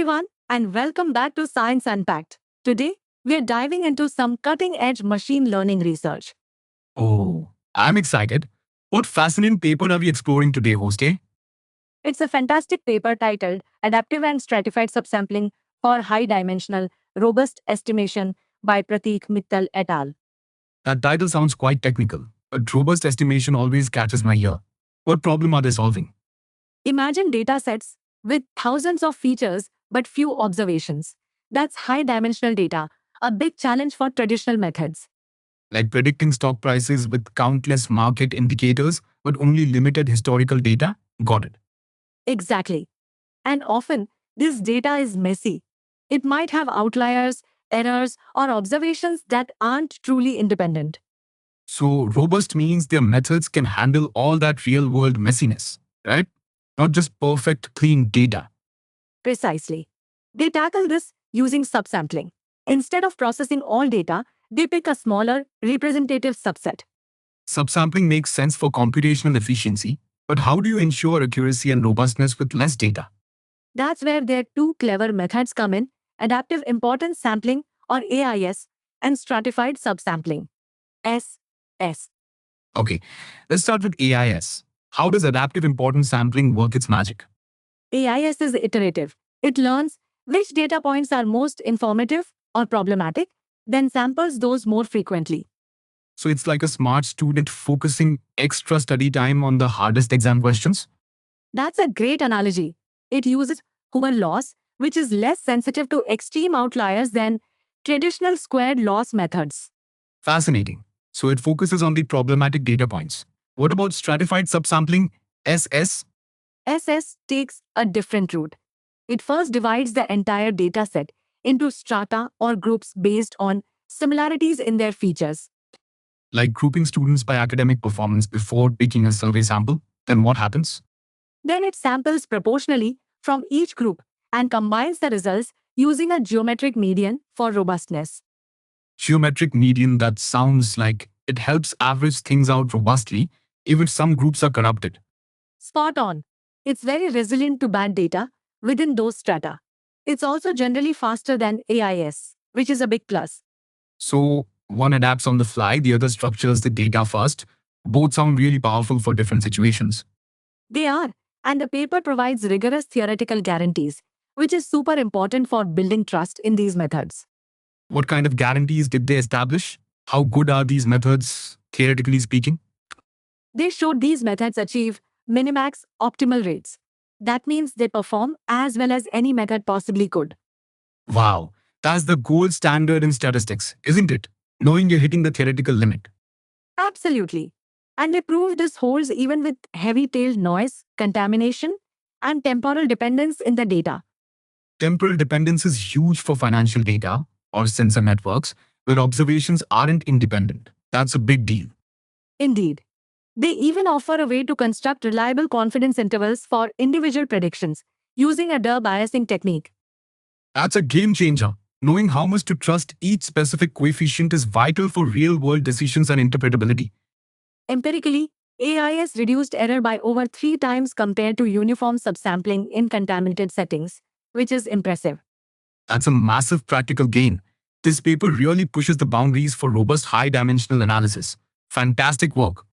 everyone, and welcome back to Science Unpacked. Today, we are diving into some cutting edge machine learning research. Oh, I'm excited. What fascinating paper are we exploring today, Hoste? It's a fantastic paper titled Adaptive and Stratified Subsampling for High Dimensional Robust Estimation by Pratik Mittal et al. That title sounds quite technical, but robust estimation always catches my ear. What problem are they solving? Imagine data sets with thousands of features but few observations. That's high dimensional data, a big challenge for traditional methods. Like predicting stock prices with countless market indicators, but only limited historical data? Got it. Exactly. And often, this data is messy. It might have outliers, errors, or observations that aren't truly independent. So, robust means their methods can handle all that real world messiness, right? Not just perfect, clean data. Precisely. They tackle this using subsampling. Instead of processing all data, they pick a smaller, representative subset. Subsampling makes sense for computational efficiency, but how do you ensure accuracy and robustness with less data? That's where their two clever methods come in: adaptive importance sampling, or AIS, and stratified subsampling, SS. Okay, let's start with AIS. How does adaptive importance sampling work its magic? AIS is iterative. It learns which data points are most informative or problematic, then samples those more frequently. So it's like a smart student focusing extra study time on the hardest exam questions? That's a great analogy. It uses Hoover loss, which is less sensitive to extreme outliers than traditional squared loss methods. Fascinating. So it focuses on the problematic data points. What about stratified subsampling? SS? SS takes a different route. It first divides the entire dataset into strata or groups based on similarities in their features. Like grouping students by academic performance before picking a survey sample? Then what happens? Then it samples proportionally from each group and combines the results using a geometric median for robustness. Geometric median, that sounds like it helps average things out robustly, even if some groups are corrupted. Spot on. It's very resilient to bad data within those strata. It's also generally faster than AIS, which is a big plus. So one adapts on the fly, the other structures the data first. Both sound really powerful for different situations. They are, and the paper provides rigorous theoretical guarantees, which is super important for building trust in these methods. What kind of guarantees did they establish? How good are these methods, theoretically speaking? They showed these methods achieve minimax optimal rates. That means they perform as well as any method possibly could. Wow, that's the gold standard in statistics, isn't it? Knowing you're hitting the theoretical limit. Absolutely. And they prove this holds even with heavy tailed noise, contamination, and temporal dependence in the data. Temporal dependence is huge for financial data or sensor networks where observations aren't independent. That's a big deal. Indeed. They even offer a way to construct reliable confidence intervals for individual predictions using a Der biasing technique. That's a game changer. Knowing how much to trust each specific coefficient is vital for real world decisions and interpretability. Empirically, AIS reduced error by over 3 times compared to uniform subsampling in contaminated settings, which is impressive. That's a massive practical gain. This paper really pushes the boundaries for robust high dimensional analysis. Fantastic work.